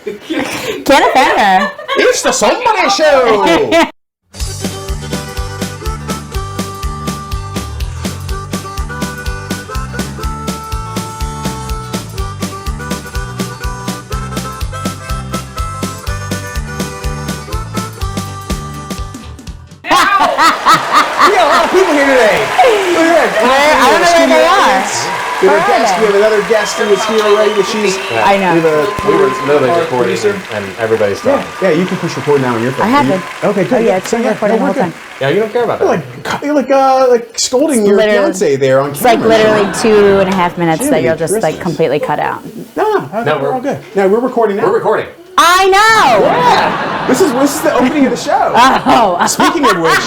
Can't offend her. It's the Somebody Show! We got a lot of people here today. Look at that. I don't know where they are. We have another guest who is here already. She's I know. We were literally recording and everybody's talking. Yeah, you can push record now on your phone. I have it. Okay, good. Oh, yeah, it's been recording the whole time. Yeah, you don't care about that. You're like scolding your fiance there on camera. It's like literally 2.5 minutes that you'll just like completely cut out. No, we're all good. No, we're recording now. We're recording. I know! Yeah! This is the opening of the show. Oh. Speaking of which,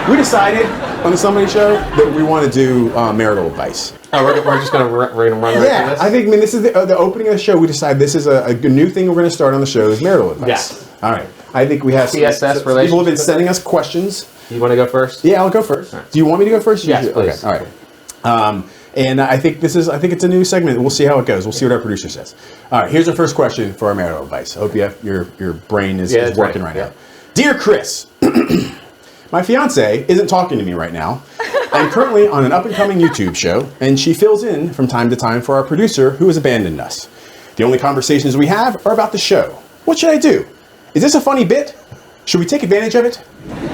we decided on the Somebody Show that we want to do marital advice. Oh, we're just going to run right through this? I think, this is the opening of the show. We decided this is a new thing we're going to start on the show is marital advice. Yes. All right. I think we have TSS relationship. People have been sending us questions. You want to go first? Yeah, I'll go first. Right. Do you want me to go first? Yes, please. Okay. All right. And I think it's a new segment. We'll see how it goes. We'll see what our producer says. All right, here's our first question for our marital advice. I hope your brain is working right now. Dear Chris, my fiance isn't talking to me right now. I'm currently on an up-and-coming YouTube show, and she fills in from time to time for our producer who has abandoned us. The only conversations we have are about the show. What should I do? Is this a funny bit? Should we take advantage of it? What do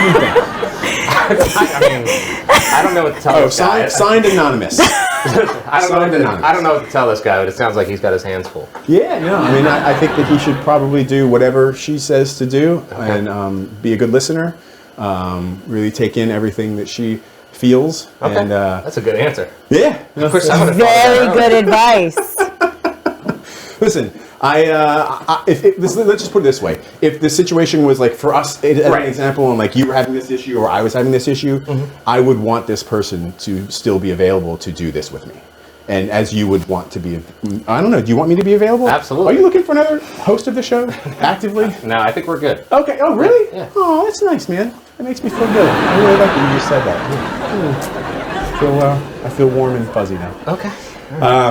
you think? I don't know what to tell this guy. Signed anonymous. I don't know what to tell this guy, but it sounds like he's got his hands full. Yeah, no, I think that he should probably do whatever she says to do and be a good listener, really take in everything that she feels. Okay, and, that's a good answer. Yeah. Very good advice. Listen, let's just put it this way. If the situation was like for us, as an example, and like you were having this issue or I was having this issue, I would want this person to still be available to do this with me. And as you would want to be, I don't know, do you want me to be available? Absolutely. Are you looking for another host of the show actively? No, I think we're good. Okay. Oh, really? Yeah. Oh, that's nice, man. That makes me feel good. I really like that you just said that. I feel warm and fuzzy now. Okay.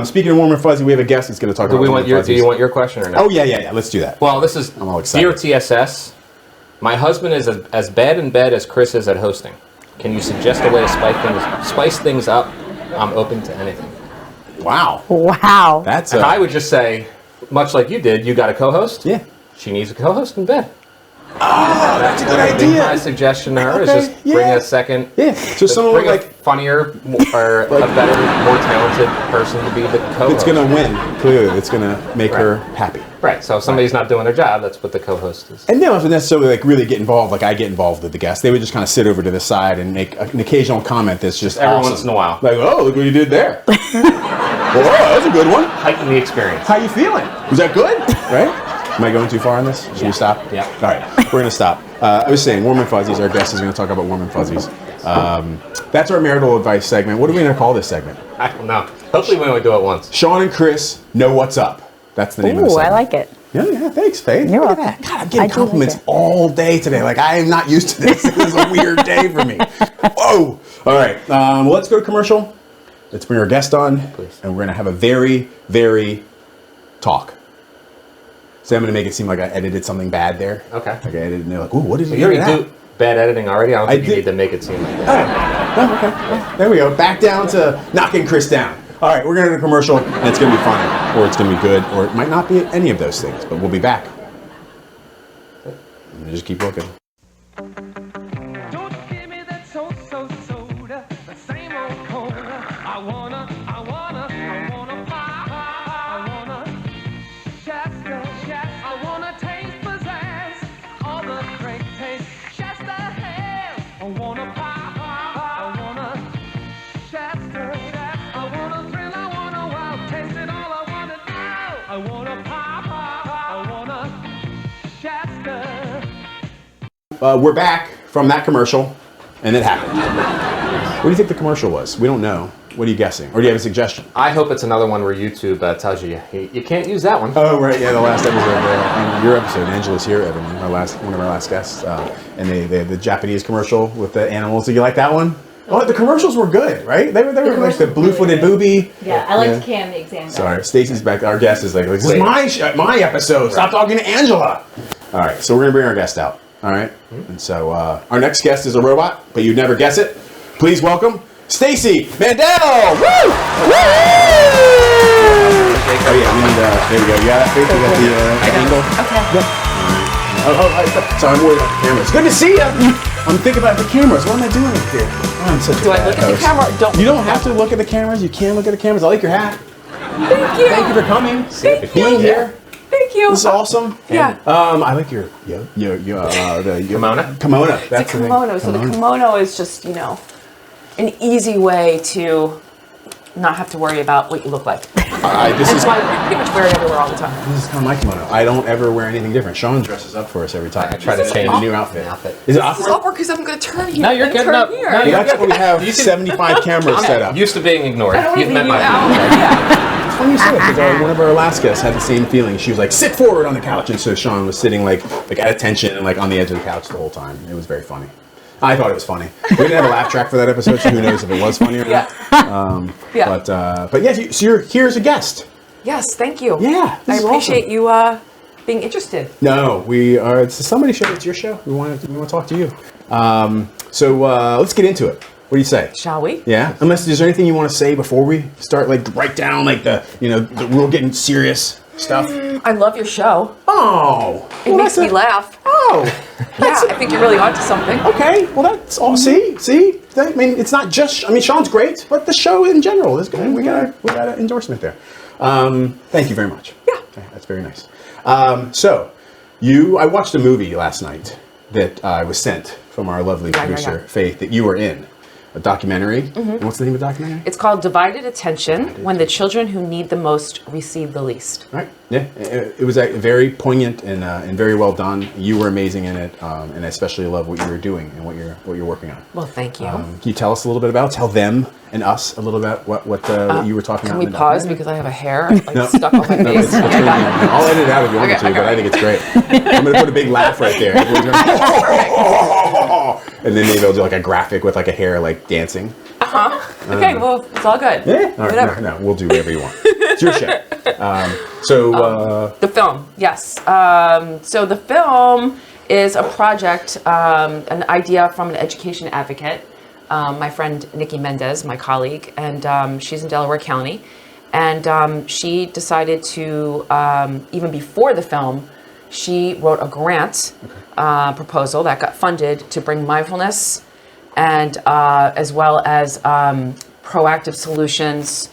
Speaking of warm and fuzzy, we have a guest that's going to talk about warm and fuzzies. Do you want your question or not? Oh, yeah. Let's do that. Well, this is I'm all excited. Dear TSS, my husband is as bad in bed as Chris is at hosting. Can you suggest a way to spice things up? I'm open to anything. Wow. And I would just say, much like you did, you got a co-host? Yeah. She needs a co-host in bed. Oh, that's a good idea. My suggestion to her is just bring a second. Yeah. So someone bring like a funnier or a better, more talented person to be the co-host. It's going to win. Clearly, it's going to make her happy. Right. So if somebody's not doing their job, that's what the co-host is. And they don't have to necessarily like really get involved. Like I get involved with the guests. They would just kind of sit over to the side and make an occasional comment that's just every awesome. once in a while. Like, oh, look what you did there. Well, that was a good one. Heighten the experience. How you feeling? Was that good? Right? Am I going too far on this? Should we stop? Yeah. All right, we're going to stop. I was saying, warm and fuzzies. Our guest is going to talk about warm and fuzzies. That's our marital advice segment. What are we going to call this segment? I don't know. Hopefully we only do it once. Sean and Chris know what's up. That's the name of the segment. I like it. Yeah, thanks, Faye. You're Look welcome. at that. God, I'm getting compliments all day today. Like, I am not used to this. This is a weird day for me. Whoa. All right, well, let's go to commercial. Let's bring our guest on. Please. And we're going to have a very, very talk. So I'm going to make it seem like I edited something bad there. Okay. Like I edited, and they're like, ooh, what did You already do bad editing already? I don't think you need to make it seem like that. Oh, okay. Well, there we go. Back down to knocking Chris down. All right, we're going to do a commercial, and it's going to be funny, or it's going to be good, or it might not be any of those things, but we'll be back. And just keep looking. Don't give me that soda, the same old cola. I wanna Shasta, I wanna taste pizzazz, all the great taste. Shasta has, I wanna pop, I wanna Shasta, I wanna thrill, I wanna wow, taste it all, I wanna know. I wanna pop, I wanna Shasta. We're back from that commercial, and it happened. What do you think the commercial was? We don't know. What are you guessing? Or do you have a suggestion? I hope it's another one where YouTube tells you you can't use that one. Oh, right. Yeah, the last episode, your episode, Angela's here, Evan, one of our last guests, and the Japanese commercial with the animals. Did you like that one? Oh, the commercials were good, right? They were like the blue-footed booby. Yeah, I like Cam the example. Sorry, Stacey's back. Our guest is like, this is my episode. Stop talking to Angela. All right, so we're gonna bring our guest out. All right, and so our next guest is a robot, but you'd never guess it. Please welcome Stacey Mandel. Woo! Woo! Oh yeah, we need. There we go. You got that? You got the angle. Okay. So I'm worried about the cameras. Good to see you. I'm thinking about the cameras. What am I doing up here? I'm such Do I look at the camera? You don't have to look at the cameras. You can look at the cameras. I like your hat. Thank you. Thank you for coming. Thank Being here. Thank you. This is awesome. Yeah. I like your the Kimono? Kimono. That's It's a kimono. So the kimono is just, an easy way to not have to worry about what you look like. This is That's why I pretty much wear it everywhere all the time. This is kind of my kimono. I don't ever wear anything different. Sean dresses up for us every time. I try to change a new outfit. Is it It's awkward? awkward because I'm going to turn here. No, you're and good. turn No, here. no, you're That's why we have 75 cameras set up. I'm used to being ignored. I don't You've met even my It's funny you say it because one of our last guests had the same feeling. She was like, sit forward on the couch. And so Sean was sitting like at attention and like on the edge of the couch the whole time. It was very funny. I thought it was funny. We didn't have a laugh track for that episode, so who knows if it was funny or not. But yeah, so you're here as a guest. Yes, thank you. Yeah, I this is appreciate you being interested. No, we are. It's somebody's show. It's your show. We want to talk to you. So let's get into it. What do you say? Shall we? Yeah. Unless is there anything you want to say before we start? Like write down like the real getting serious stuff. I love your show. Oh, It makes me laugh. Oh, Yeah, I think you're really onto something. okay. Well, that's all. See. I mean, it's not just. I mean, Sean's great, but the show in general is good. We got an endorsement there. Thank you very much. Yeah. Okay, that's very nice. So, I watched a movie last night that I was sent from our lovely producer, Faith, that you were in. A documentary. And what's the name of the documentary? It's called Divided Attention, when the children who need the most receive the least. Right. Yeah. It was very poignant and very well done. You were amazing in it, and I especially love what you were doing and what you're working on. Well, thank you. Can you tell us a little bit about? Tell them and us a little bit what you were talking about. Can we in the pause documentary? because I have a hair stuck on my face? I'll edit it out if you want me to, but I think it's great. I'm going to put a big laugh right there. And then maybe I'll do like a graphic with like a hair like dancing. Okay, well, it's all good. Yeah. All right, Whatever. no, we'll do whatever you want. It's your show. The film, yes. So the film is a project, an idea from an education advocate, my friend Nikki Mendez, my colleague, and she's in Delaware County. And she decided to, even before the film, she wrote a grant proposal that got funded to bring mindfulness and as well as proactive solutions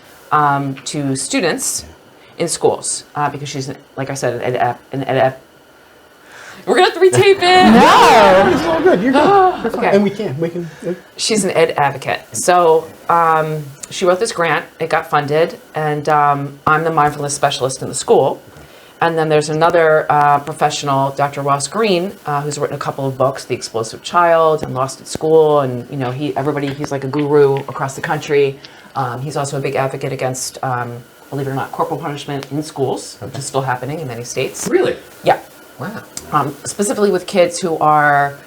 to students in schools because she's, like I said, an ed. We're gonna have to retape it. No, it's all good. You're good. You're fine. Okay. And we can. She's an ed advocate. So she wrote this grant. It got funded, and I'm the mindfulness specialist in the school. And then there's another professional, Dr. Ross Green, who's written a couple of books, The Explosive Child and Lost at School. And, he's like a guru across the country. He's also a big advocate against, believe it or not, corporal punishment in schools, which is still happening in many states. Really? Yeah. Wow. Specifically with kids who are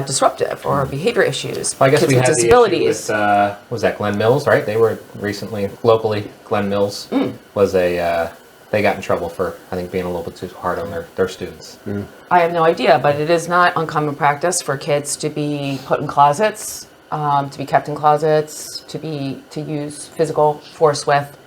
disruptive or behavior issues. Well, I guess kids we with had disabilities. the issue with, was that Glen Mills, right? They were recently, locally, Glen Mills was they got in trouble for, I think, being a little bit too hard on their students. I have no idea, but it is not uncommon practice for kids to be put in closets, to be kept in closets, to use physical force with.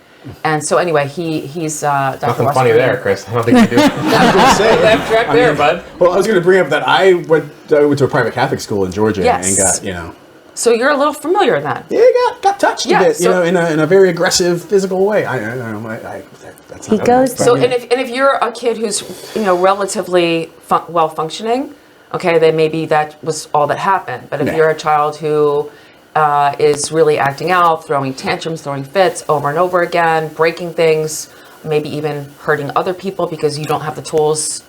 And so anyway, he's Dr. Nothing Ross funny Green. there, Chris. I don't think you do. I was going to say. Laugh track there, bud. Well, I was going to bring up that I went to a private Catholic school in Georgia Yes. and got, So you're a little familiar then. Yeah, got touched a bit, in a very aggressive physical way. That's He not goes but- So and if you're a kid who's relatively well functioning, okay, then maybe that was all that happened. But if you're a child who is really acting out, throwing tantrums, throwing fits over and over again, breaking things, maybe even hurting other people because you don't have the tools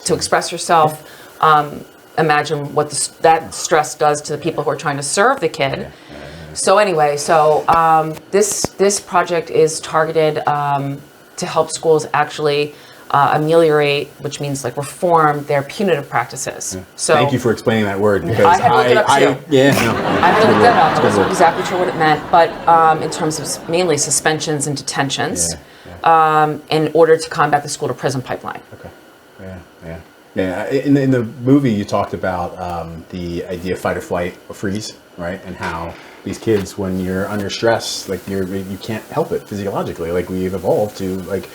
to express yourself. Imagine what that stress does to the people who are trying to serve the kid. So anyway, this project is targeted to help schools actually ameliorate, which means like reform their punitive practices. So thank you for explaining that word because I had to look it up too. I had to look that up. I wasn't exactly sure what it meant, but in terms of mainly suspensions and detentions, in order to combat the school to prison pipeline. Okay. Yeah. In the movie, you talked about the idea of fight or flight or freeze, right? And how these kids, when you're under stress, like you can't help it physiologically. Like we've evolved to like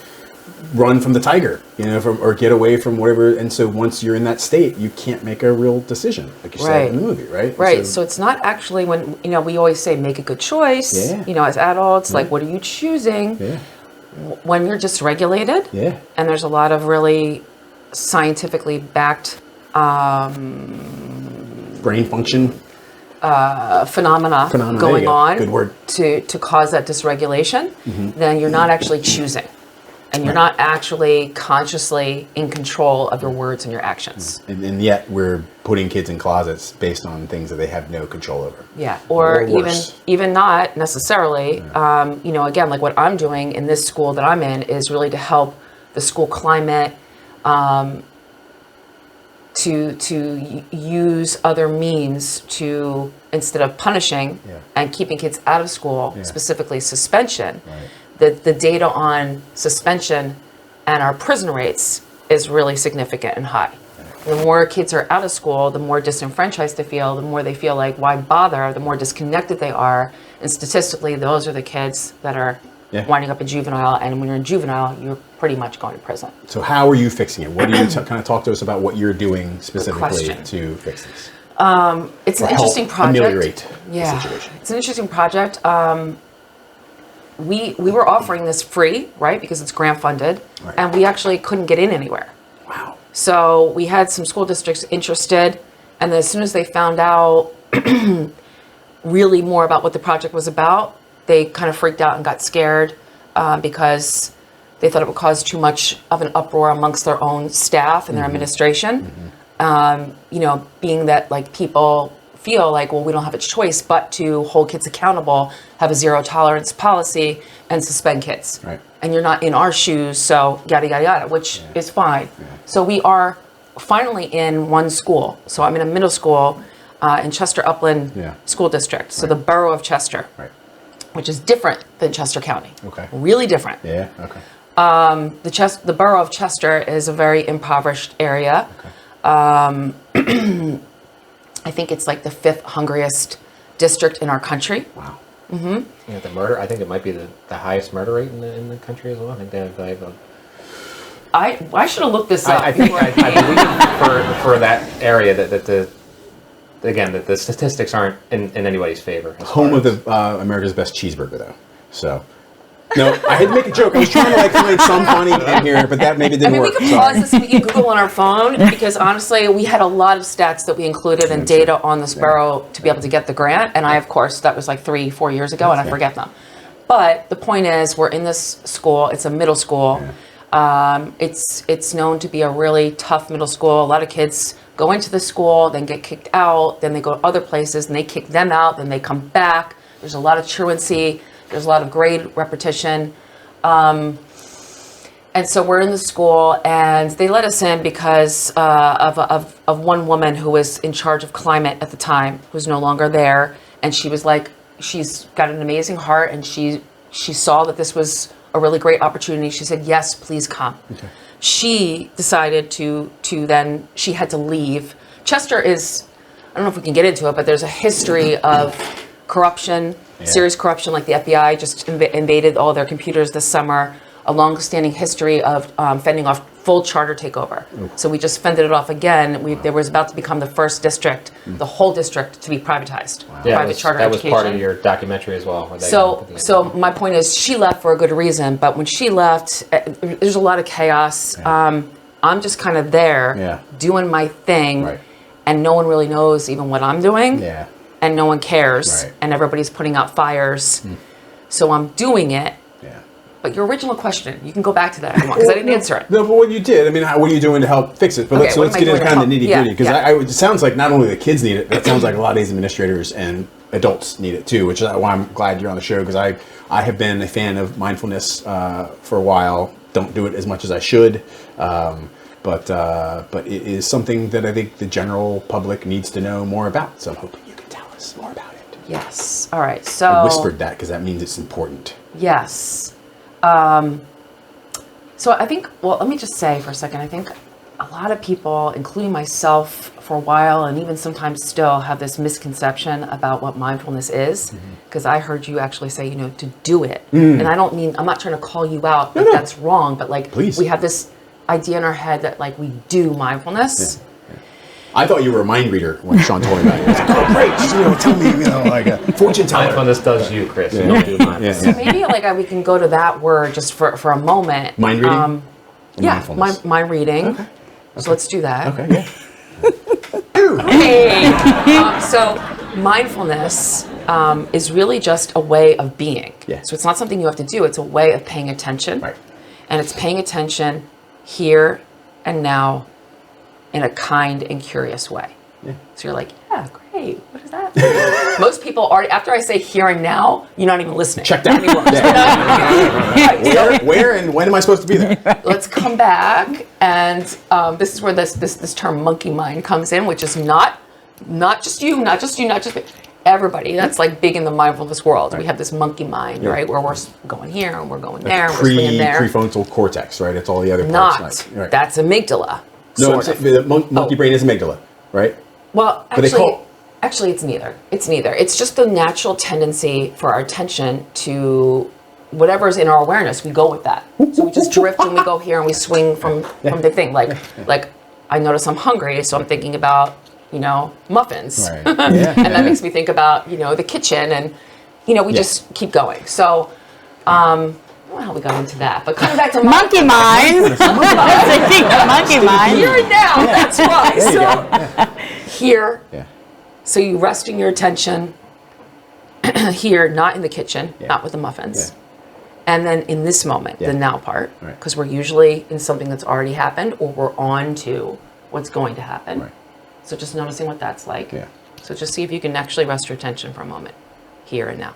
run from the tiger, or get away from whatever. And so once you're in that state, you can't make a real decision, like you said in the movie, right? Right. So it's not actually when we always say make a good choice. As adults, like what are you choosing? When you're dysregulated. And there's a lot of really scientifically backed brain function phenomena going on. Good word. to cause that dysregulation. Then you're not actually choosing, and you're not actually consciously in control of your words and your actions. And yet we're putting kids in closets based on things that they have no control over. Or even not necessarily. Again, like what I'm doing in this school that I'm in is really to help the school climate to use other means to, instead of punishing and keeping kids out of school, specifically suspension, the data on suspension and our prison rates is really significant and high. The more kids are out of school, the more disenfranchised they feel, the more they feel like, why bother, the more disconnected they are. And statistically, those are the kids that are winding up in juvenile. And when you're in juvenile, you're pretty much going to prison. So how are you fixing it? What do you kind of talk to us about what you're doing specifically to fix this? It's an interesting project. Ameliorate the situation. It's an interesting project. We were offering this free, right? Because it's grant funded, and we actually couldn't get in anywhere. Wow. So we had some school districts interested, and then as soon as they found out really more about what the project was about, they kind of freaked out and got scared because they thought it would cause too much of an uproar amongst their own staff and their administration. Being that like people feel like, well, we don't have a choice but to hold kids accountable, have a zero tolerance policy, and suspend kids. Right. And you're not in our shoes, so yada, yada, yada, which is fine. So we are finally in one school. So I'm in a middle school in Chester Upland School District. So the borough of Chester, which is different than Chester County. Okay. Really different. Yeah, okay. The borough of Chester is a very impoverished area. Okay. I think it's like the 5th hungriest district in our country. Wow. The murder, I think it might be the highest murder rate in the country as well. I think they have I should have looked this up. I believe for that area that the statistics aren't in anybody's favor. Home of the America's Best Cheeseburger, though. So, no, I had to make a joke. I was trying to find some funny in here, but that maybe didn't work. We can pause this and we can Google on our phone, because honestly, we had a lot of stats that we included and data on this borough to be able to get the grant. And I, of course, that was like 3-4 years ago, and I forget them. But the point is, we're in this school. It's a middle school. It's known to be a really tough middle school. A lot of kids go into the school, then get kicked out, then they go to other places, and they kick them out, then they come back. There's a lot of truancy. There's a lot of grade repetition. And so we're in the school, and they let us in because of one woman who was in charge of climate at the time, who's no longer there. And she was like, she's got an amazing heart, and she saw that this was a really great opportunity. She said, yes, please come. Okay. She decided to then, she had to leave. Chester is, I don't know if we can get into it, but there's a history of corruption, serious corruption, like the FBI just invaded all their computers this summer, a long-standing history of fending off full charter takeover. So we just fended it off again. There was about to become the first district, the whole district, to be privatized. Wow. Yeah, private charter that education. was part of your documentary as well. So my point is, she left for a good reason, but when she left, there's a lot of chaos. I'm just kind of there, doing my thing, and no one really knows even what I'm doing. And no one cares, and everybody's putting out fires. So I'm doing it. But your original question, you can go back to that if you want, because I didn't answer it. No, but what you did, I mean, what are you doing to help fix it? But let's get into kind of the nitty gritty, because it sounds like not only the kids need it, but it sounds like a lot of these administrators and adults need it too, which is why I'm glad you're on the show, because I have been a fan of mindfulness for a while, don't do it as much as I should. But it is something that I think the general public needs to know more about. So I'm hoping you can tell us more about it. Yes. All right. So I whispered that because that means it's important. Yes. So I think, well, let me just say for a second, I think a lot of people, including myself for a while, and even sometimes still, have this misconception about what mindfulness is. Because I heard you actually say, to do it. And I don't mean, I'm not trying to call you out that that's wrong, but like, Please. we have this idea in our head that like we do mindfulness. I thought you were a mind reader when Sean told me about it. I was like, oh, great. She's going to tell me, like a fortune teller. Mindfulness does you, Chris. You don't do mine. So maybe like we can go to that word just for a moment. Mind reading? Yeah, mind reading. Okay. So let's do that. Okay, Hey. So mindfulness is really just a way of being. Yeah. So it's not something you have to do. It's a way of paying attention. Right. And it's paying attention here and now in a kind and curious way. Yeah. So you're like, yeah, great. What is that mean? Most people already, after I say here and now, you're not even listening. Checked out. Anymore. Where and when am I supposed to be there? Let's come back, and this is where this term monkey mind comes in, which is not just you, not just everybody. That's like big in the mindfulness world. Right. We have this monkey mind, right, where we're going here and we're going there, and we're swinging there. Prefrontal cortex, right? It's all the other parts. Not. Right. That's amygdala. No, the monkey brain is amygdala, right? Well, actually, it's neither. It's neither. It's just the natural tendency for our attention to whatever's in our awareness. We go with that. So we just drift and we go here and we swing from the thing. Like I notice I'm hungry, so I'm thinking about muffins, right. And that makes me think about the kitchen, and we just keep going. So. I don't know how we got into that, but coming back to monkey mind. Monkey mind. Here and now. That's right. So here. Yeah. So you resting your attention here, not in the kitchen, not with the muffins, and then in this moment, the now part, because we're usually in something that's already happened, or we're on to what's going to happen. Right. So just noticing what that's like. Yeah. So just see if you can actually rest your attention for a moment, here and now.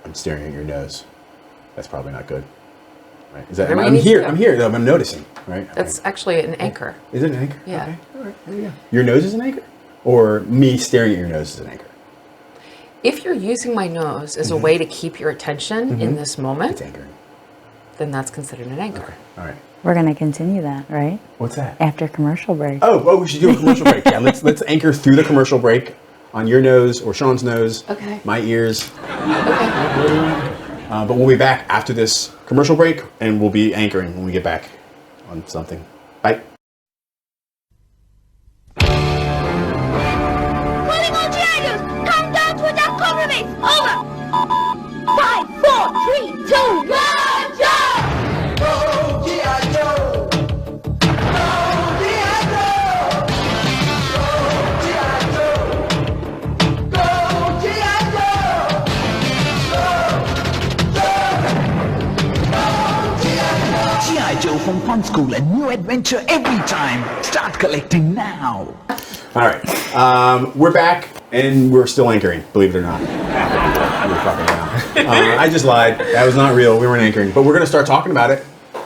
I'm staring at your nose. That's probably not good. Right? Is that? Whatever I'm you need here. to do. I'm here. I'm noticing. Right. That's actually an anchor. Is it an anchor? Yeah. Okay. All right. There you go. Your nose is an anchor, or me staring at your nose is an anchor. If you're using my nose as a way to keep your attention in this moment, It's anchoring. then that's considered an anchor. Okay. All right. We're going to continue that, right? What's that? After commercial break. Oh, we should do a commercial break. Yeah, let's anchor through the commercial break on your nose or Sean's nose. Okay. My ears. Okay. But we'll be back after this commercial break, and we'll be anchoring when we get back on something. Bye. Calling all Jaggers! Come down to attack cover base! Over! 5, 4, 3, 2, 1, jump! Go, G.I. Joe! Go, G.I. Joe! Go, G.I. Joe! Go, G.I. Joe! G.I. Joe from Fun School, a new adventure every time. Start collecting now. All right. We're back, and we're still anchoring, believe it or not. We're fucking around. I just lied. That was not real. We weren't anchoring. But we're going to start talking about it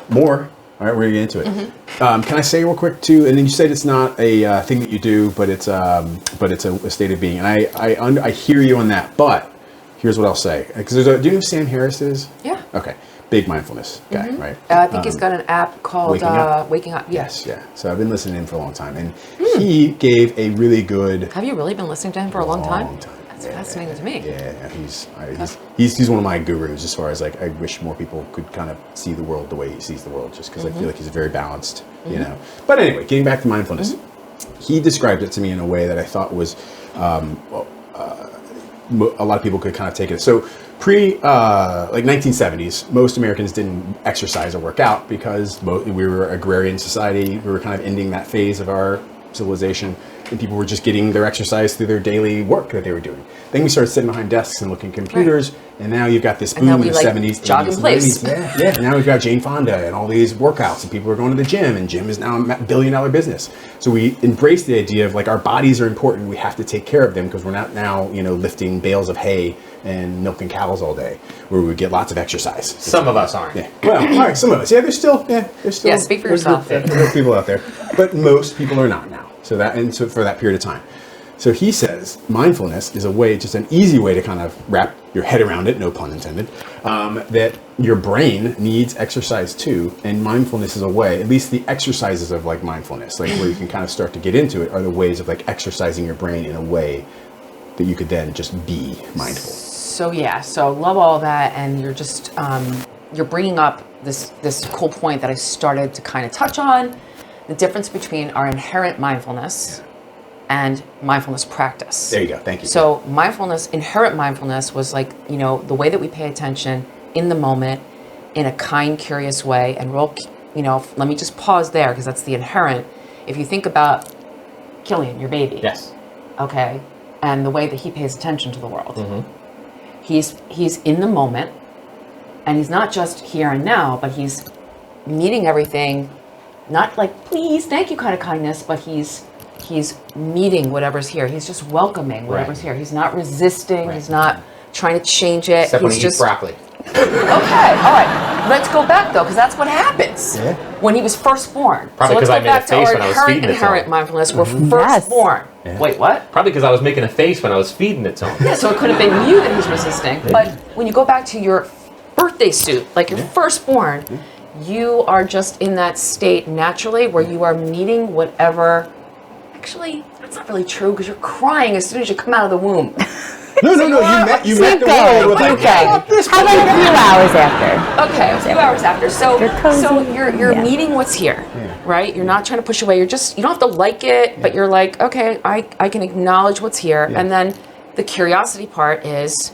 more. All right, we're going to get into it. Can I say real quick, too, and then you said it's not a thing that you do, but it's a state of being. And I hear you on that, but here's what I'll say. Because do you know who Sam Harris is? Yeah. Okay. Big mindfulness guy, right? I think he's got an app called Waking Up. Yes, yeah. So I've been listening to him for a long time, and he gave a really good. Have you really been listening to him for a long time? Long time. That's fascinating to me. Yeah, he's one of my gurus as far as like I wish more people could kind of see the world the way he sees the world, just because I feel like he's very balanced, you know. But anyway, getting back to mindfulness, he described it to me in a way that I thought was a lot of people could kind of take it. So like 1970s, most Americans didn't exercise or work out because we were agrarian society. We were kind of ending that phase of our civilization. and people were just getting their exercise through their daily work that they were doing. Then we started sitting behind desks and looking at computers, and now you've got this boom in the 70s, jog in 80s, place. 90s. Yeah. Now we've got Jane Fonda and all these workouts, and people are going to the gym, and gym is now a billion-dollar business. So we embrace the idea of like our bodies are important. We have to take care of them because we're not now, lifting bales of hay and milking cows all day, where we get lots of exercise. Some of us aren't. Yeah. Well, all right, some of us. Yeah, there's still. Yeah, speak for yourself. There's people out there, but most people are not now. So for that period of time. So he says mindfulness is a way, just an easy way to kind of wrap your head around it, no pun intended, that your brain needs exercise too, and mindfulness is a way, at least the exercises of like mindfulness, like where you can kind of start to get into it, are the ways of like exercising your brain in a way that you could then just be mindful. So love all that, and you're just you're bringing up this cool point that I started to kind of touch on, the difference between our inherent mindfulness and mindfulness practice. There you go. Thank you. So inherent mindfulness was like, the way that we pay attention in the moment in a kind, curious way. And let me just pause there because that's the inherent. If you think about Killian, your baby. Yes. Okay. And the way that he pays attention to the world. Mm-hmm. He's in the moment, and he's not just here and now, but he's meeting everything, not like please, thank you kind of kindness, but he's meeting whatever's here. He's just welcoming whatever's here. He's not resisting. He's not trying to change it. Except when he eats broccoli. Okay, all right. Let's go back though, because that's what happens when he was first born. Probably because I made a face when I was feeding it to him. Inherent mindfulness. We're first born. Yeah. Wait, what? Probably because I was making a face when I was feeding it to him. Yeah, so it could have been you that he's resisting. But when you go back to your birthday suit, like you're firstborn, you are just in that state naturally where you are meeting whatever. Actually, that's not really true because you're crying as soon as you come out of the womb. No. You met the world with like, How about a few hours after? Okay, a few hours after. So you're meeting what's here, right? You're not trying to push away. You don't have to like it, but you're like, okay, I can acknowledge what's here. And then the curiosity part is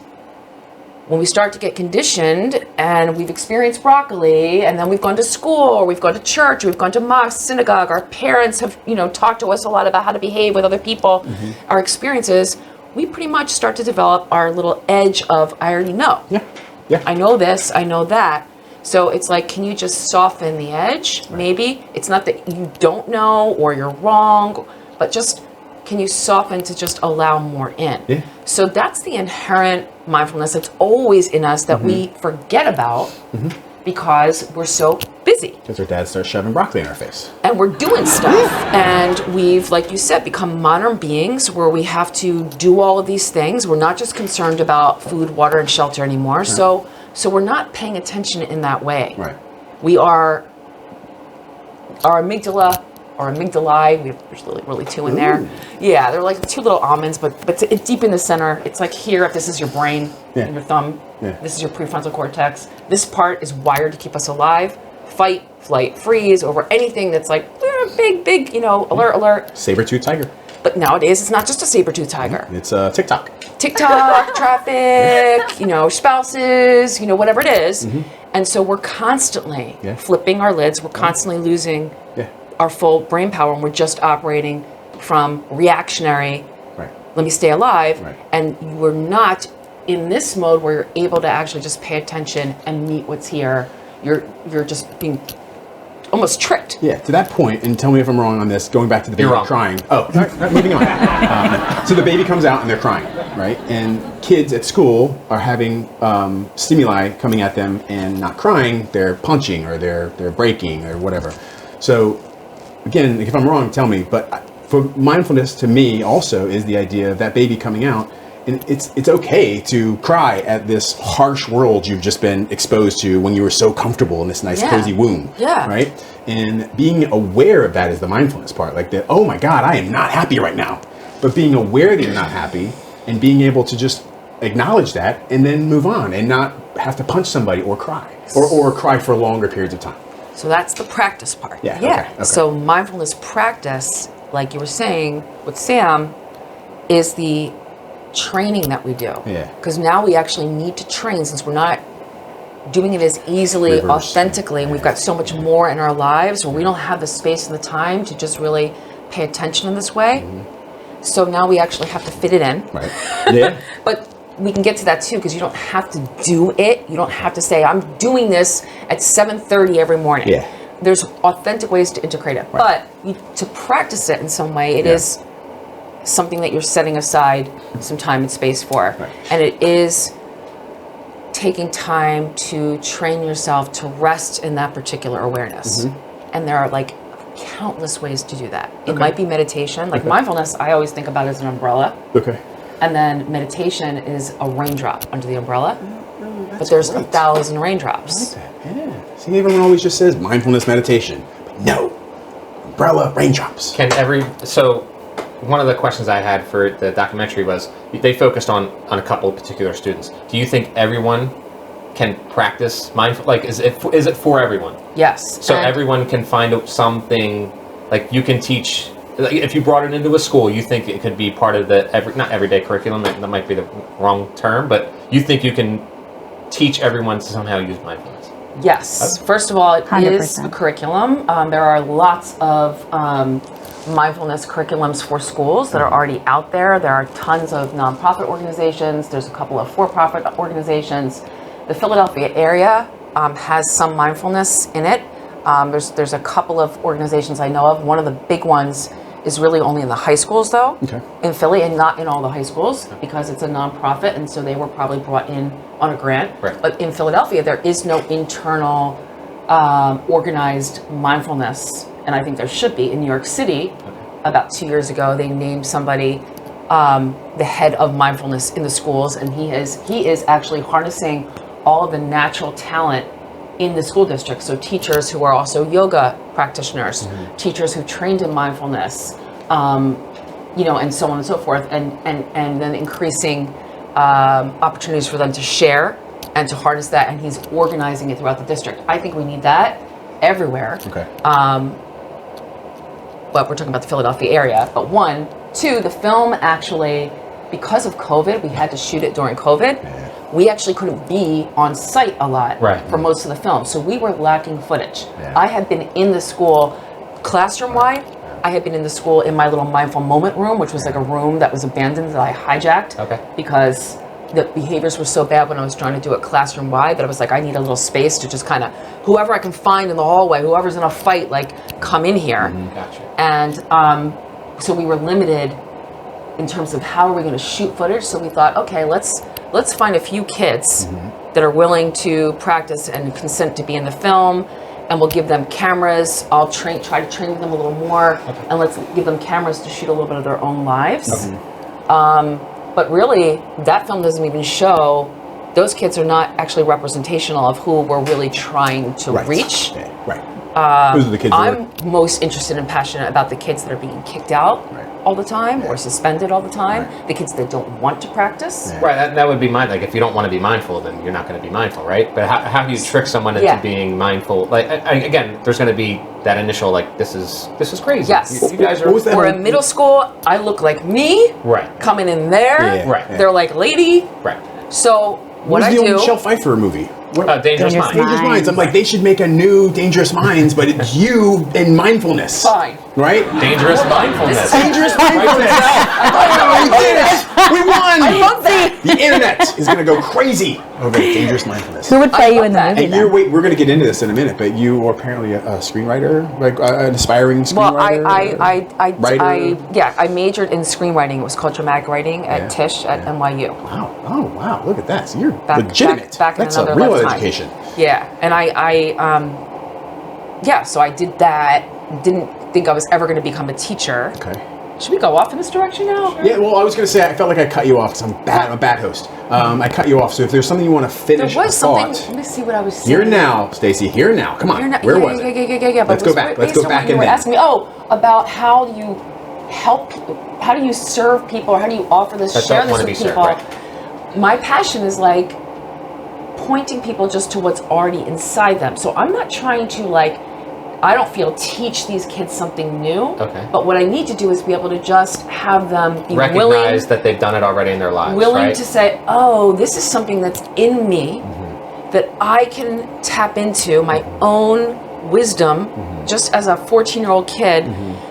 when we start to get conditioned and we've experienced broccoli and then we've gone to school or we've gone to church or we've gone to mosque, synagogue, our parents have, talked to us a lot about how to behave with other people, our experiences, we pretty much start to develop our little edge of, I already know. Yeah. I know this, I know that. So it's like, can you just soften the edge? Right. Maybe. It's not that you don't know or you're wrong, but just can you soften to just allow more in? Yeah. So that's the inherent mindfulness that's always in us that we forget about because we're so busy. Because our dad starts shoving broccoli in our face. And we're doing stuff. And we've, like you said, become modern beings where we have to do all of these things. We're not just concerned about food, water, and shelter anymore. Right. So we're not paying attention in that way. Right. We are, our amygdala, or amygdalae, there's really two in there. Yeah, they're like two little almonds, but deep in the center, it's like here, if this is your brain, and your thumb, this is your prefrontal cortex. This part is wired to keep us alive, fight, flight, freeze, over anything that's like, big, alert. Saber-tooth tiger. But nowadays, it's not just a saber-tooth tiger. It's TikTok. Traffic, spouses, whatever it is. And so we're constantly flipping our lids. We're constantly losing our full brain power, and we're just operating from reactionary, let me stay alive, and we're not in this mode where you're able to actually just pay attention and meet what's here. You're just being almost tricked. Yeah, to that point, and tell me if I'm wrong on this, going back to the baby crying. Oh, all right, moving on. So the baby comes out and they're crying, right? And kids at school are having stimuli coming at them and not crying, they're punching or they're breaking or whatever. So again, if I'm wrong, tell me, but for mindfulness to me also is the idea of that baby coming out, and it's okay to cry at this harsh world you've just been exposed to when you were so comfortable in this nice cozy womb, right? And being aware of that is the mindfulness part, like that, oh my God, I am not happy right now. But being aware that you're not happy and being able to just acknowledge that and then move on and not have to punch somebody or cry or cry for longer periods of time. So that's the practice part. Yeah. Okay. So mindfulness practice, like you were saying with Sam, is the training that we do. Yeah. Because now we actually need to train, since we're not doing it as easily, authentically, and we've got so much more in our lives where we don't have the space and the time to just really pay attention in this way. So now we actually have to fit it in. Right. Yeah. But we can get to that too, because you don't have to do it. You don't have to say, I'm doing this at 7:30 every morning. Yeah. There's authentic ways to integrate it. Right. But to practice it in some way, it is something that you're setting aside some time and space for. Right. And it is taking time to train yourself to rest in that particular awareness. And there are like countless ways to do that. It might be meditation. Like mindfulness, I always think about as an umbrella. Okay. And then meditation is a raindrop under the umbrella. But there's 1,000 raindrops. I like that. Yeah. See, everyone always just says mindfulness meditation. But no. Umbrella raindrops. So one of the questions I had for the documentary was they focused on a couple of particular students. Do you think everyone can practice mindful? Like, is it for everyone? Yes. So and everyone can find something, like you can teach. Like if you brought it into a school, you think it could be part of the not everyday curriculum. That might be the wrong term, but you think you can teach everyone to somehow use mindfulness? Yes. First of all, it is 100%. a curriculum. There are lots of mindfulness curriculums for schools that are already out there. There are tons of nonprofit organizations. There's a couple of for-profit organizations. The Philadelphia area has some mindfulness in it. There's a couple of organizations I know of. One of the big ones is really only in the high schools, though, in Philly, and not in all the high schools because it's a nonprofit, and so they were probably brought in on a grant. Right. But in Philadelphia, there is no internal organized mindfulness, and I think there should be. In New York City, about 2 years ago, they named somebody the head of mindfulness in the schools, and he is actually harnessing all of the natural talent in the school district. So teachers who are also yoga practitioners, teachers who trained in mindfulness, and so on and so forth, and then increasing opportunities for them to share and to harness that. And he's organizing it throughout the district. I think we need that everywhere. Okay. But we're talking about the Philadelphia area. But 1, 2, the film actually, because of COVID, we had to shoot it during COVID. We actually couldn't be on site a lot for most of the film. So we were lacking footage. I had been in the school classroom-wide. I had been in the school in my little mindful moment room, which was like a room that was abandoned that I hijacked because the behaviors were so bad when I was trying to do it classroom-wide that I was like, I need a little space to just kind of, whoever I can find in the hallway, whoever's in a fight, like, come in here. Gotcha. And so we were limited in terms of how are we going to shoot footage. So we thought, okay, let's find a few kids that are willing to practice and consent to be in the film, and we'll give them cameras. I'll try to train them a little more, and let's give them cameras to shoot a little bit of their own lives. But really, that film doesn't even show, those kids are not actually representational of who we're really trying to reach. Those are the kids I'm most interested and passionate about the kids that are being kicked out all the time or suspended all the time, the kids that don't want to practice. Right, that would be mine. Like, if you don't want to be mindful, then you're not going to be mindful, right? But how do you trick someone into being mindful? Like, again, there's going to be that initial, like, this is crazy. Yes. You guys are... We're in middle school. I look like me. Coming in there. They're like, lady. So what I do... What was the old Michelle Pfeiffer movie? Dangerous Minds. Dangerous Minds. I'm like, they should make a new Dangerous Minds, but it's you and mindfulness. Fine. Right? Dangerous mindfulness. Dangerous mindfulness. Oh, we did it. We won. I love that. The internet is going to go crazy over Dangerous Mindfulness. Who would play you in the movie? And we're going to get into this in a minute, but you are apparently a screenwriter, like an aspiring screenwriter. Well, I majored in screenwriting. It was called dramatic writing at Tisch at NYU. Wow! Oh, wow! Look at that. So you're legitimate. Back in That's another a real lifetime. education. Yeah, and so I did that. Didn't think I was ever going to become a teacher. Okay. Should we go off in this direction now? Yeah, well, I was going to say, I felt like I cut you off because I'm a bad host. I cut you off, so if there's something you want to finish There was a thought. something, let me see what I was saying. Here now, Stacey, here now. Come on, where was it? Yeah. Let's go back. Let's go back You and were then. asking me, about how do you help people, how do you serve people, or how do you offer this, share this with people? My passion is like pointing people just to what's already inside them. So I'm not trying to I don't feel teach these kids something new. Okay. But what I need to do is be able to just have them be recognize that they've done it already in their lives. Willing to say, oh, this is something that's in me that I can tap into my own wisdom, just as a 14-year-old kid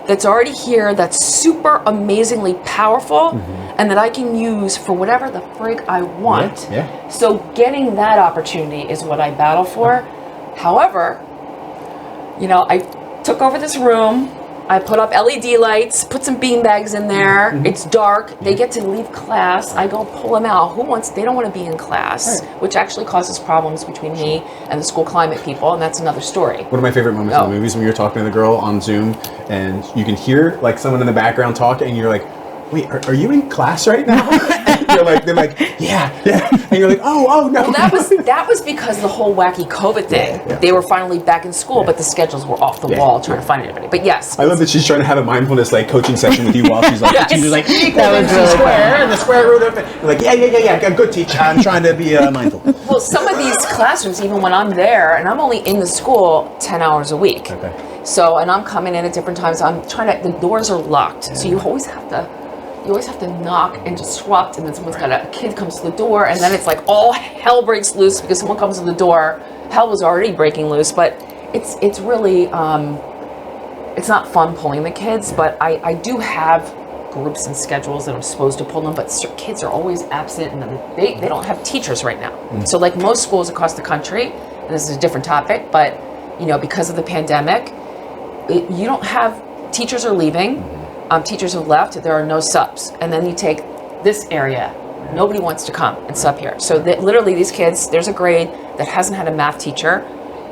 that's already here, that's super amazingly powerful, and that I can use for whatever the frig I want. Yeah. So getting that opportunity is what I battle for. However, you know, I took over this room. I put up LED lights, put some bean bags in there. It's dark. They get to leave class. I go pull them out. They don't want to be in class, which actually causes problems between me and the school climate people, and that's another story. One of my favorite moments in the movies when you're talking to the girl on Zoom and you can hear like someone in the background talking and you're like, wait, are you in class right now? They're like, yeah. And you're like, oh no. Well, that was because the whole wacky COVID thing. Yeah. They were finally back in school, but the schedules were off the wall trying to find everybody. But yes. I love that she's trying to have a mindfulness like coaching session with you while she's like, the teacher's like, That was really square, and the square root of it. You're like, yeah, good teacher. I'm trying to be mindful. Well, some of these classrooms, even when I'm there, and I'm only in the school 10 hours a week. Okay. So, and I'm coming in at different times. The doors are locked. So you always have to knock and disrupt, and then a kid comes to the door, and then it's like all hell breaks loose because someone comes to the door. Hell was already breaking loose, but it's really, it's not fun pulling the kids, but I do have groups and schedules that I'm supposed to pull them, but kids are always absent, and they don't have teachers right now. So like most schools across the country, and this is a different topic, but you know, because of the pandemic, you don't have, teachers are leaving. Teachers have left, there are no subs. And then you take this area, nobody wants to come and sub here. So literally these kids, there's a grade that hasn't had a math teacher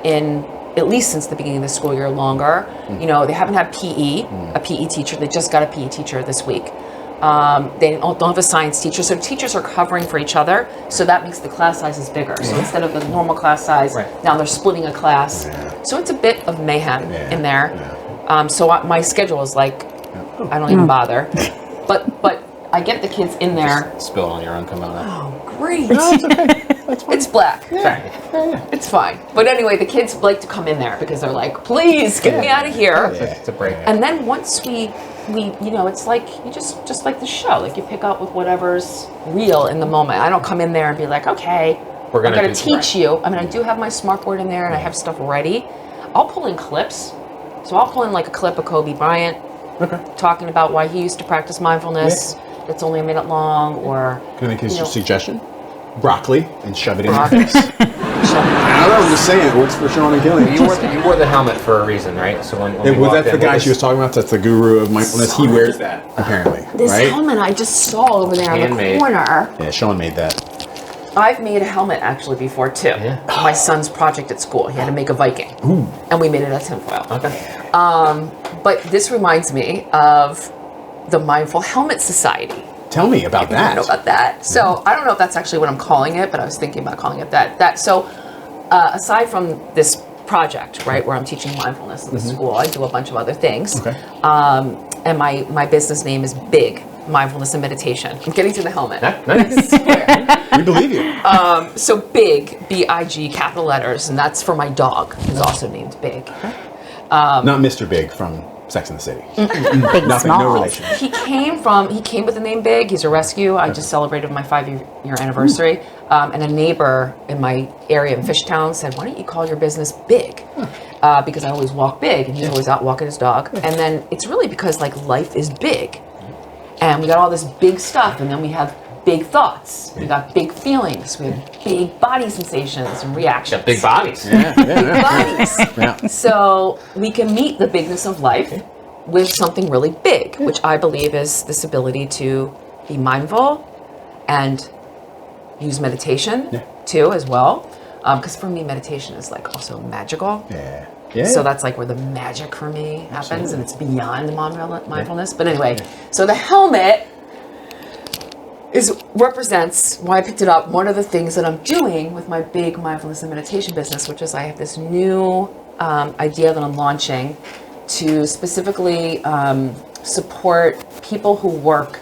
in at least since the beginning of the school year, longer. You know, they haven't had a PE teacher. They just got a PE teacher this week. They don't have a science teacher. So teachers are covering for each other. So that makes the class sizes bigger. So instead of the normal class size, now they're splitting a class. So it's a bit of mayhem in there. So my schedule is like, I don't even bother, but I get the kids in there. Spill on your own kimono. Oh, great! No, it's okay. That's fine. It's black. Yeah. It's fine. But anyway, the kids like to come in there because they're like, "Please get me out of here." It's a break. And then once we you know, it's like you just like the show. Like you pick up with whatever's real in the moment. I don't come in there and be like, "Okay, I'm going to teach you." I mean, I do have my smartboard in there and I have stuff ready. I'll pull in clips. So I'll pull in like a clip of Kobe Bryant. Talking about why he used to practice mindfulness. It's only a minute long, or can I make a suggestion? Broccoli and shove it in your face. I don't know. I'm just saying it works for Sean and Gillian. You wore the helmet for a reason, right? So when that's the guy she was talking about. That's the guru of mindfulness. He wears that apparently. This right? helmet I just saw over there in the corner. Yeah, Sean made that. I've made a helmet actually before too. Yeah. My son's project at school. He had to make a Viking. Ooh. And we made it out of tinfoil. Okay. But this reminds me of the Mindful Helmet Society. Tell me about that. I don't know about that. So I don't know if that's actually what I'm calling it, but I was thinking about calling it that. So aside from this project, right, where I'm teaching mindfulness in the school, I do a bunch of other things. Okay. And my business name is Big Mindfulness and Meditation. I'm getting to the helmet. Nice. We believe you. So Big, B-I-G, capital letters, and that's for my dog, who's also named Big. Not Mr. Big from Sex and the City. Big Nothing, Smalls. no relation. He came with the name Big. He's a rescue. I just celebrated my 5-year anniversary. And a neighbor in my area in Fishtown said, "Why don't you call your business Big?" Because I always walk big, and he's always out walking his dog. And then it's really because like life is big, and we got all this big stuff, and then we have big thoughts. We got big feelings. We have big body sensations and reactions. Big bodies. Big bodies. Yeah. So we can meet the bigness of life with something really big, which I believe is this ability to be mindful and use meditation too as well. Because for me, meditation is like also magical. Yeah. So that's like where the magic for me happens, and it's beyond mindfulness. But anyway, so the helmet represents why I picked it up. One of the things that I'm doing with my Big mindfulness and meditation business, which is I have this new idea that I'm launching to specifically support people who work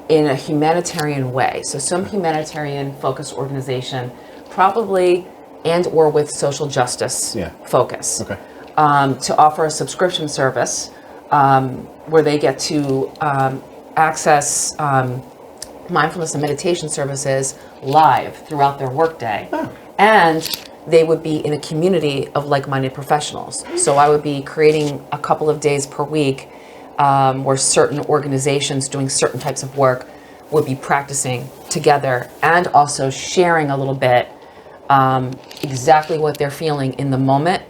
in a humanitarian way. So some humanitarian focused organization, probably and or with social justice focus. Okay. To offer a subscription service where they get to access mindfulness and meditation services live throughout their workday, and they would be in a community of like-minded professionals. So I would be creating a couple of days per week where certain organizations doing certain types of work would be practicing together and also sharing a little bit exactly what they're feeling in the moment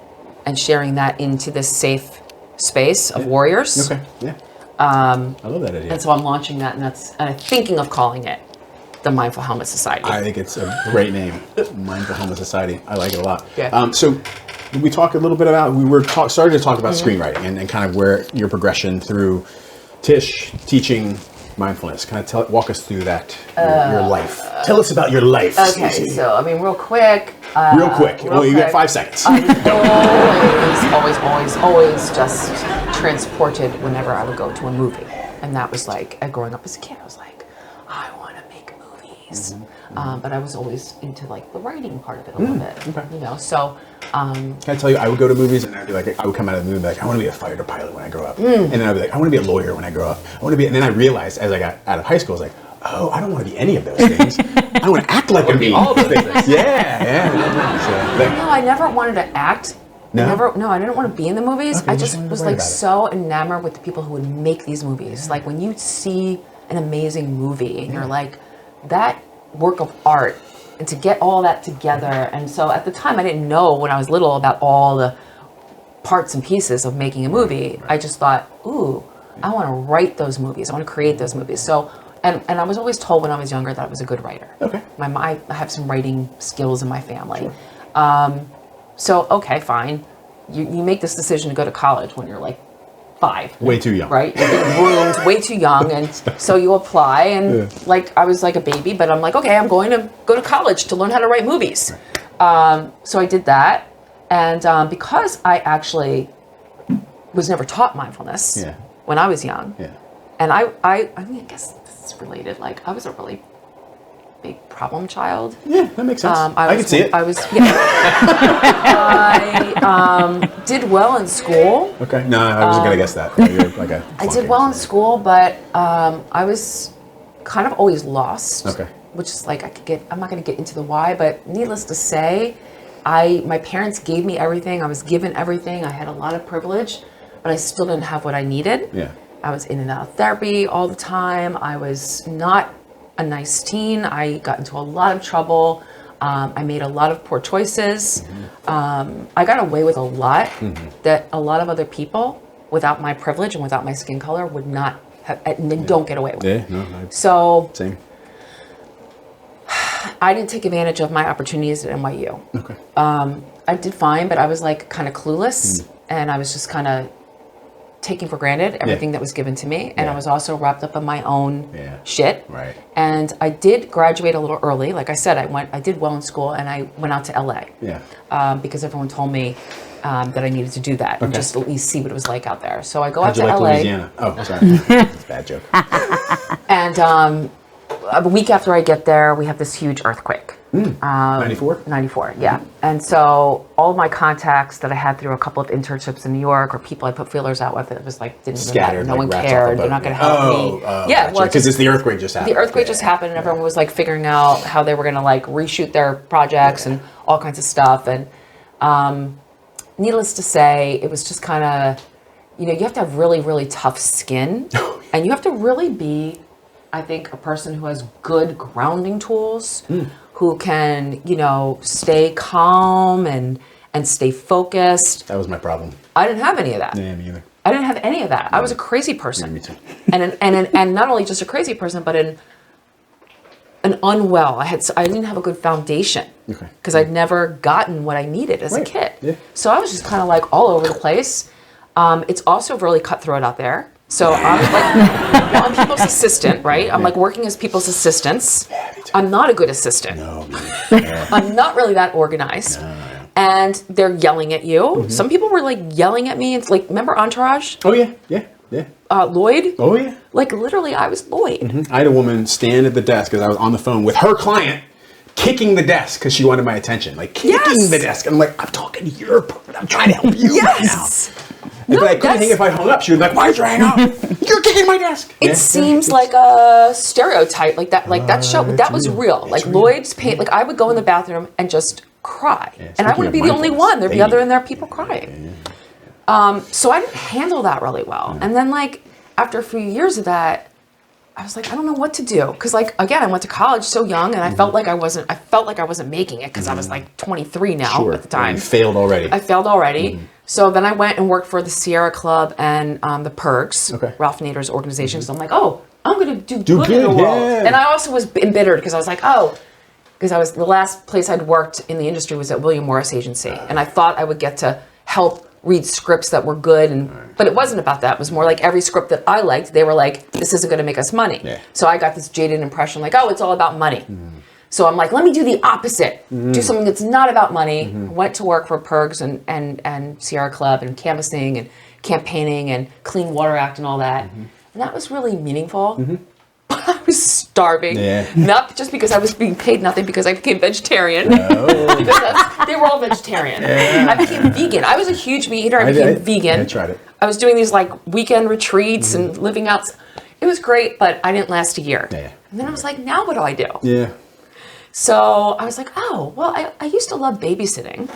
and sharing that into this safe space of warriors. Okay. Yeah. I love that idea. And so I'm launching that, and I'm thinking of calling it the Mindful Helmet Society. I think it's a great name, Mindful Helmet Society. I like it a lot. Yeah. So we talked a little bit about, started to talk about screenwriting and kind of where your progression through Tish teaching mindfulness. Kind of walk us through that, your life. Tell us about your life. Okay, Stacey. so I mean, real quick. Real quick. Well, you got 5 seconds. I was always just transported whenever I would go to a movie, and that was like growing up as a kid. I was like, I want to make movies, but I was always into like the writing part of it a little bit. Okay. You know, so. Can I tell you, I would go to movies and I'd be like, I would come out of the movie and be like, I want to be a fighter pilot when I grow up. And then I'd be like, I want to be a lawyer when I grow up. And then I realized as I got out of high school, I was like, oh, I don't want to be any of those things. I want to act like I'm being all those things. Yeah. No, I never wanted to act. No? I didn't want to be in the movies. Okay, I just just wanted to was write like about it. so enamored with the people who would make these movies. Like when you see an amazing movie and you're like, that work of art, and to get all that together. And so at the time I didn't know when I was little about all the parts and pieces of making a movie. I just thought, ooh, I want to write those movies. I want to create those movies. So, and I was always told when I was younger that I was a good writer. Okay. I have some writing skills in my family. Sure. So, okay, fine. You make this decision to go to college when you're like 5. Way too young. Right? You're being groomed way too young. And so you apply and like I was like a baby, but I'm like, okay, I'm going to go to college to learn how to write movies. So I did that. And because I actually was never taught mindfulness when I was young. Yeah. And I mean, I guess this is related. Like I was a really big problem child. Yeah, that makes sense. I can see it. I did well in school. Okay. No, I wasn't going to guess that. You're like I did well in school, but I was kind of always lost. Okay. Which is like I'm not going to get into the why, but needless to say, my parents gave me everything. I was given everything. I had a lot of privilege, but I still didn't have what I needed. Yeah. I was in and out of therapy all the time. I was not a nice teen. I got into a lot of trouble. I made a lot of poor choices. I got away with a lot that a lot of other people, without my privilege and without my skin color, would not have, and don't get away with. Yeah, no, so same. I didn't take advantage of my opportunities at NYU. Okay. I did fine, but I was like kind of clueless, and I was just kind of taking for granted everything that was given to me, and I was also wrapped up in my own shit. Right. And I did graduate a little early. Like I said, I did well in school, and I went out to LA. Yeah. Because everyone told me that I needed to do that and just at least see what it was like out there. So I go out to LA. Louisiana? Oh, sorry. That's a bad joke. And a week after I get there, we have this huge earthquake. 94? 94, yeah. And so all of my contacts that I had through a couple of internships in New York or people I put feelers out with, it was like, didn't even matter. No one cared. They're not going to help me. Yeah, gotcha. Well, because it's the earthquake just happened. The earthquake just happened, and everyone was like figuring out how they were going to like reshoot their projects and all kinds of stuff. And needless to say, it was just kind of, you have to have really, really tough skin. And you have to really be, I think, a person who has good grounding tools, who can, stay calm and stay focused. That was my problem. I didn't have any of that. Yeah, me either. I didn't have any of that. I was a crazy person. Yeah, me too. and not only just a crazy person, but an unwell. I didn't have a good foundation because I'd never gotten what I needed as a kid. Yeah. So I was just kind of like all over the place. It's also really cutthroat out there. So I'm like, I'm people's assistant, right? I'm like working as people's assistants. Yeah, I'm not a good assistant. No, I'm not really that organized. No. And they're yelling at you. Some people were like yelling at me. It's like, remember Entourage? Oh yeah. Lloyd? Oh yeah. Like literally, I was Lloyd. I had a woman stand at the desk because I was on the phone with her client, kicking the desk because she wanted my attention. Like kicking the desk. And I'm like, I'm talking to your person. I'm trying to help you right now. But I couldn't think if I hung up. She was like, "Why'd you hang up? You're kicking my desk." It seems like a stereotype, like that show. That was real. Like Lloyd's paint. Like I would go in the bathroom and just cry. Yeah, And I speaking wouldn't of be the only mindfulness, one. There'd be baby. other in there people crying. So I didn't handle that really well. And then like after a few years of that, I was like, I don't know what to do. Cause like, again, I went to college so young and I felt like I wasn't making it cause I was like 23 now at the time. You failed already. I failed already. So then I went and worked for the Sierra Club and the Perks, Okay. Ralph Nader's organization. So I'm like, oh, I'm going to do good in good, the world. yeah. And I also was embittered because I was like, because the last place I'd worked in the industry was at William Morris Agency. And I thought I would get to help read scripts that were good. But it wasn't about that. It was more like every script that I liked, they were like, this isn't going to make us money. Yeah. So I got this jaded impression like, oh, it's all about money. So I'm like, let me do the opposite. Do something that's not about money. Went to work for Perks and Sierra Club and canvassing and campaigning and Clean Water Act and all that. And that was really meaningful. But I was starving. Yeah. Not just because I was being paid nothing because I became vegetarian. Because they were all vegetarian. I became vegan. I was a huge meat eater. I became vegan. I tried it. I was doing these like weekend retreats and living out. It was great, but I didn't last a year. Yeah. And then I was like, now what do I do? Yeah. So I was like, oh, well, I used to love babysitting.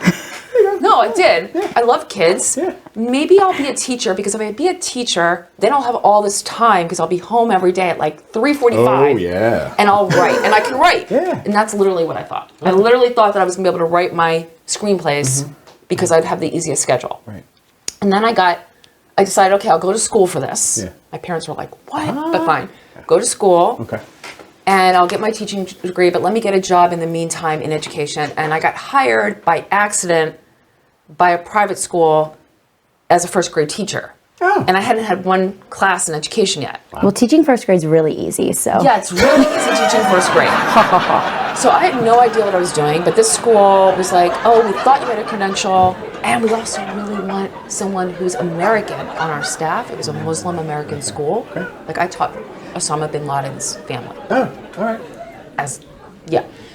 No, I did. Yeah. I love kids. Yeah. Maybe I'll be a teacher because if I be a teacher, then I'll have all this time because I'll be home every day at like 3:45. Oh, yeah. And I'll write. And I can write. Yeah. And that's literally what I thought. I literally thought that I was going to be able to write my screenplays because I'd have the easiest schedule. Right. And then I decided, okay, I'll go to school for this. Yeah. My parents were like, what? But fine. Go to school. Okay. And I'll get my teaching degree, but let me get a job in the meantime in education. And I got hired by accident by a private school as a first grade teacher. Oh. And I hadn't had one class in education yet. Well, teaching first grade is really easy, so. Yeah, it's really easy teaching first grade. So I had no idea what I was doing, but this school was like, oh, we thought you had a credential, and we also really want someone who's American on our staff. It was a Muslim American school. Okay. Like I taught Osama bin Laden's family. Oh, all right.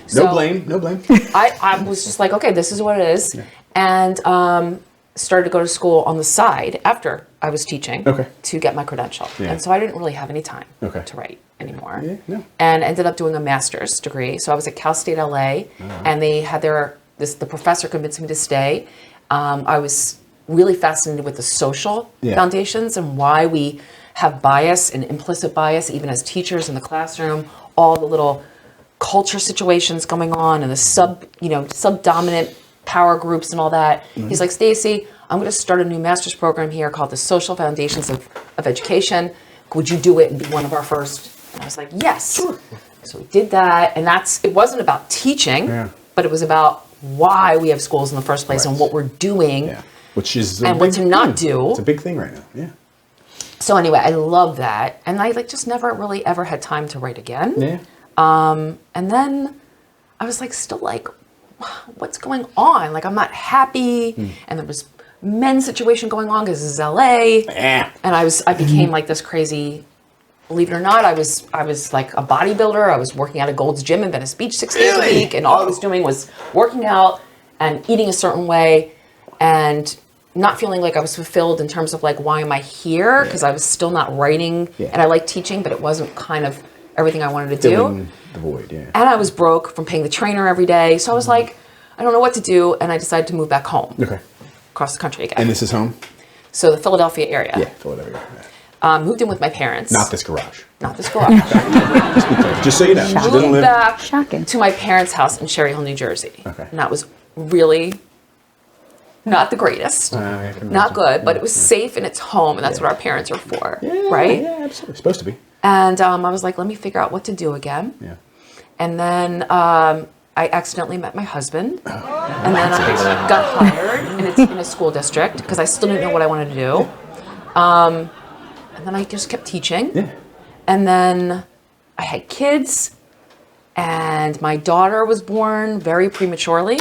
So No blame. I was just like, okay, this is what it is. Yeah. And started to go to school on the side after I was teaching to get my credential. Yeah. And so I didn't really have any time Okay. to write anymore. Yeah, no. And ended up doing a master's degree. So I was at Cal State LA and they had the professor convinced me to stay. I was really fascinated with the social foundations and why we have bias and implicit bias, even as teachers in the classroom, all the little culture situations going on and the sub-dominant power groups and all that. He's like, Stacey, I'm going to start a new master's program here called the Social Foundations of Education. Would you do it and be one of our first? And I was like, yes. Sure. So we did that. And it wasn't about teaching, but it was about why we have schools in the first place and what we're doing. Yeah. Which is and what to not do. It's a big thing right now. Yeah. So anyway, I love that. And I just never really ever had time to write again. Yeah. And then I was still what's going on? I'm not happy. And there was men's situation going on because this is LA. Yeah. And I became this crazy, believe it or not, I was like a bodybuilder. I was working out at Gold's Gym in Venice Beach 6 days a week. And all I was doing was working out and eating a certain way and not feeling like I was fulfilled in terms of why am I here? Because I was still not writing and I liked teaching, but it wasn't kind of everything I wanted to do. The void, yeah. And I was broke from paying the trainer every day. So I was like, I don't know what to do. And I decided to move back home. Okay. Across the country again. And this is home? So the Philadelphia area. Yeah, Philadelphia. Moved in with my parents. Not this garage. Not this garage. Just so you know. She Moved back to my parents' house in Cherry Hill, New Jersey. Okay. And that was really not the greatest. Not good, but it was safe and it's home. And that's what our parents are for. Right? Yeah, absolutely. Supposed to be. And I was like, let me figure out what to do again. Yeah. And then I accidentally met my husband. And then I got hired in a school district because I still didn't know what I wanted to do. And then I just kept teaching. Yeah. And then I had kids. And my daughter was born very prematurely,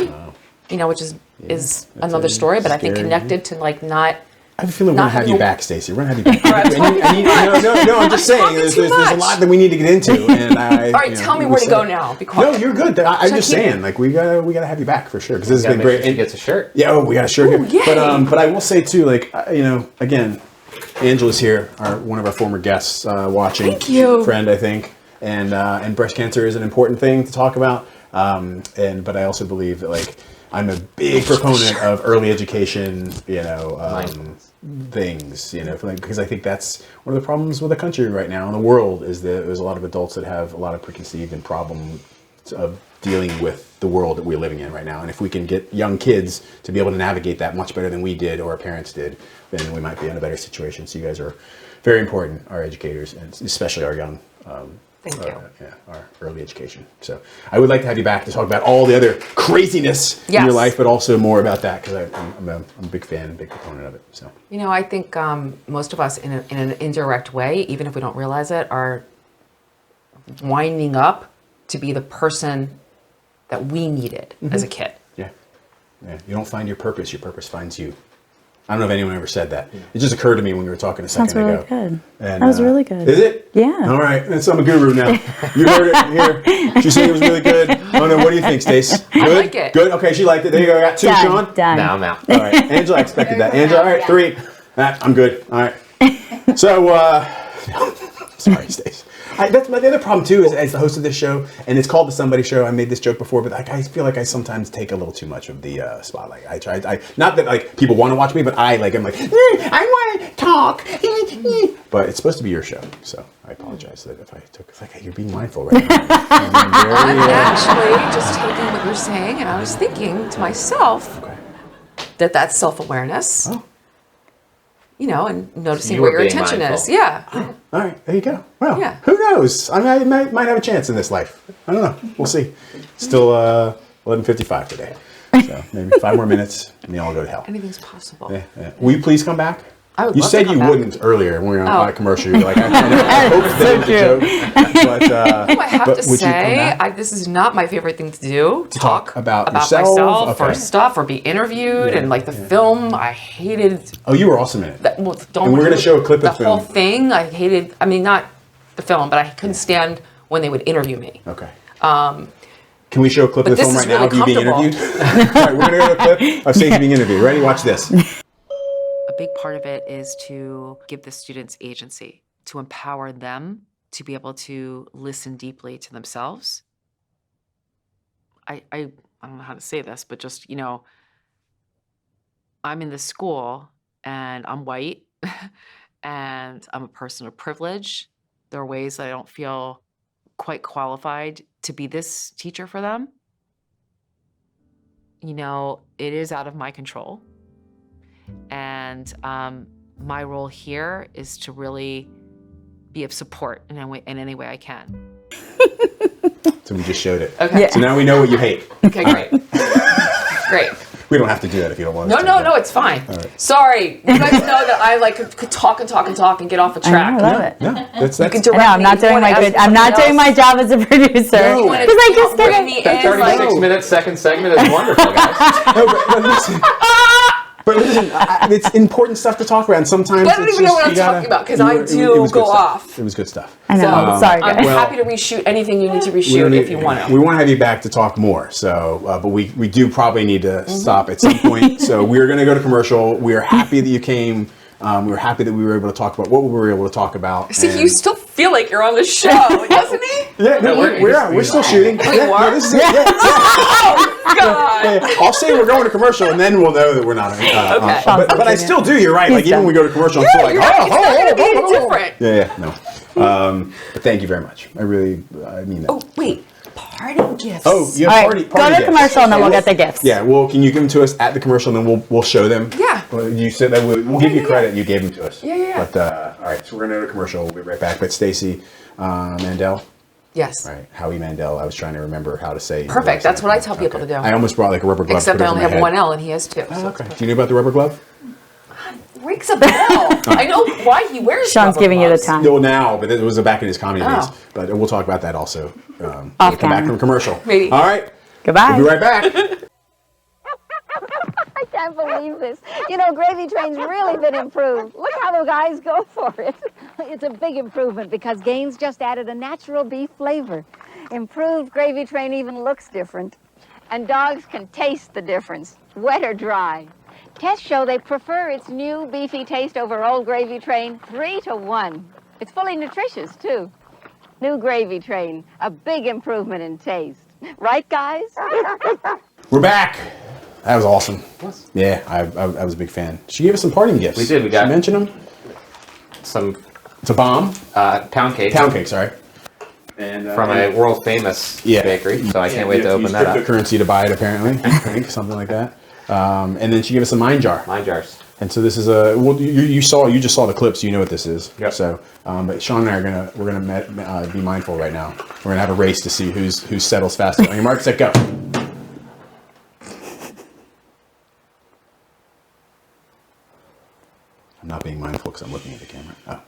which is another story, but I think connected to not... I have a feeling we're going to have you back, Stacey. We're going to have you back. No, I'm just saying. There's a lot that we need to get into. And all right, tell me where to go now. Be quiet. No, you're good. I'm just saying, we gotta have you back for sure because this has been great. She gets a shirt. Yeah, we got a shirt Ooh, here. yay. But I will say too, again, Angela's here, one of our former guests, watching. Thank you. Friend, I think, and breast cancer is an important thing to talk about. But I also believe that I'm a big proponent of early education, things, because I think that's one of the problems with the country right now in the world is that there's a lot of adults that have a lot of preconceived and problem of dealing with the world that we're living in right now. And if we can get young kids to be able to navigate that much better than we did or our parents did, then we might be in a better situation. So you guys are very important, our educators, and especially our young Thank you. Our early education. So I would like to have you back to talk about all the other craziness in your life, but also more about that because I'm a big fan, big proponent of it. So I think most of us, in an indirect way, even if we don't realize it, are winding up to be the person that we needed as a kid. Yeah. You don't find your purpose finds you. I don't know if anyone ever said that. It just occurred to me when we were talking a second ago. Sounds really good. And, that was really good. Is it? Yeah. All right. I'm a guru now. You heard it here. She said it was really good. Oh no, what do you think, Stace? Good? I like it. Good? Okay, she liked it. There you go. I got 2, Sean. Done. Now I'm out. All right. Angela, I expected that. Angela, all right, 3. I'm good. All right. So, sorry, Stace. That's my other problem too, is as the host of this show, and it's called the Somebody Show. I made this joke before, but I feel like I sometimes take a little too much of the spotlight. I not that people want to watch me, but I'm like, I want to talk. But it's supposed to be your show, so I apologize that if I took. It's like, hey, you're being mindful right now. I'm actually just taking what you're saying, and I was thinking to myself that that's self-awareness. Oh. And noticing You where were your being attention mindful. is. Yeah. All right, there you go. Well, Yeah. who knows? I mean, I might have a chance in this life. I don't know. We'll see. Still 11:55 today, so maybe 5 more minutes, and then I'll go to hell. Anything's possible. Yeah. Will you please come back? I would You love said to come you back. wouldn't earlier when we were on a commercial. You're like, I hope that was a joke. But, I have to would you come say, back? this is not my favorite thing to do. Talk about yourself? myself or Okay. stuff or be interviewed. And the film, I hated. Oh, you were awesome in it. That, well, don't And we're gonna show a clip of the whole film. thing. I hated. I mean, not the film, but I couldn't stand when they would interview me. Okay. Can we show a clip of the this film is right now of you really being interviewed? All right, we're going to go to a clip of Stacey being interviewed. Ready? Watch this. A big part of it is to give the students agency, to empower them to be able to listen deeply to themselves. I don't know how to say this, but just, I'm in this school and I'm white and I'm a person of privilege. There are ways that I don't feel quite qualified to be this teacher for them. It is out of my control. And my role here is to really be of support in any way I can. So we just showed it. Okay. So now we know what you hate. Okay, great. Great. We don't have to do that if you don't want No, us to. no, it's fine. right. Sorry. You guys know that I could talk and talk and talk and get off the track. I love it. No, that's You can I direct know, I'm me not if you doing wanna my ask good. me I'm not something doing my else. job as a producer. You wanna Because I just bring did me it. That in, like, 36-minute second segment is wonderful, guys. No, but listen. But listen, it's important stuff to talk about. And sometimes I don't it's even know just, what I'm you gotta- talking about, 'cause you I were- it do was good go stuff. off. It was good stuff. I know. Sorry, I'm guys. happy to reshoot anything you need to reshoot if you want to. We want to have you back to talk more. So, but we do probably need to stop at some point. So we're going to go to commercial. We are happy that you came. We were happy that we were able to talk about what we were able to talk about. See, and- you still feel like you're on the show, doesn't he? Yeah, no, we're still shooting. you Yeah, are? no, this is it. Yeah. Oh, God. Yeah, I'll say we're going to commercial, and then we'll know that we're not. Okay. But I still do. You're right. Like even when we go to commercial, I'm still like, You're right. It's not going to be any different. Yeah, no. But thank you very much. I mean that. Oh, wait. Parting gifts. Oh, you All have right, party go to gifts. commercial and then we'll get the gifts. Yeah, well, can you give them to us at the commercial, and then we'll show them? Yeah. Well, you said that we'll give you credit. You gave them to us. Yeah. But all right, so we're gonna go to commercial. We'll be right back. But Stacey Mandel. Yes. All right, Howie Mandel. I was trying to remember how to say. Perfect. That's what I tell people to do. I almost brought like a rubber glove. Except put I it only over have my one head. L and he has two. Oh, okay. Do you know about the rubber glove? Rings a bell. I know why he wears Sean's rubber giving you the gloves. time. No, now, but it was back in his comedy Oh. days. But we'll talk about that also. When Off we come back camera. from commercial. Maybe. All right. Goodbye. We'll be right back. I can't believe this. Gravy Train's really been improved. Look how the guys go for it. It's a big improvement because Gaines just added a natural beef flavor. Improved Gravy Train even looks different. And dogs can taste the difference, wet or dry. Tests show they prefer its new beefy taste over old Gravy Train 3-1. It's fully nutritious, too. New Gravy Train, a big improvement in taste. Right, guys? We're back. That was awesome. Yes. Yeah, I was a big fan. She gave us some parting gifts. We did. We got She mentioned them. some It's a bomb. pound cake. Pound cake, sorry. And From a world famous bakery, so I can't wait to open that up. Cryptocurrency to buy it, apparently. I think something like that. And then she gave us a mind jar. Mind jars. And so this is a you just saw the clips, so you know what this is. Yep. So, but Sean and I we're gonna be mindful right now. We're gonna have a race to see who settles faster. On your mark, set, go. I'm not being mindful because I'm looking at the camera. Oh.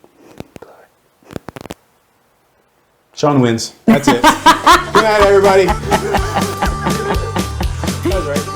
Sean wins. That's it. Good night, everybody. That was right.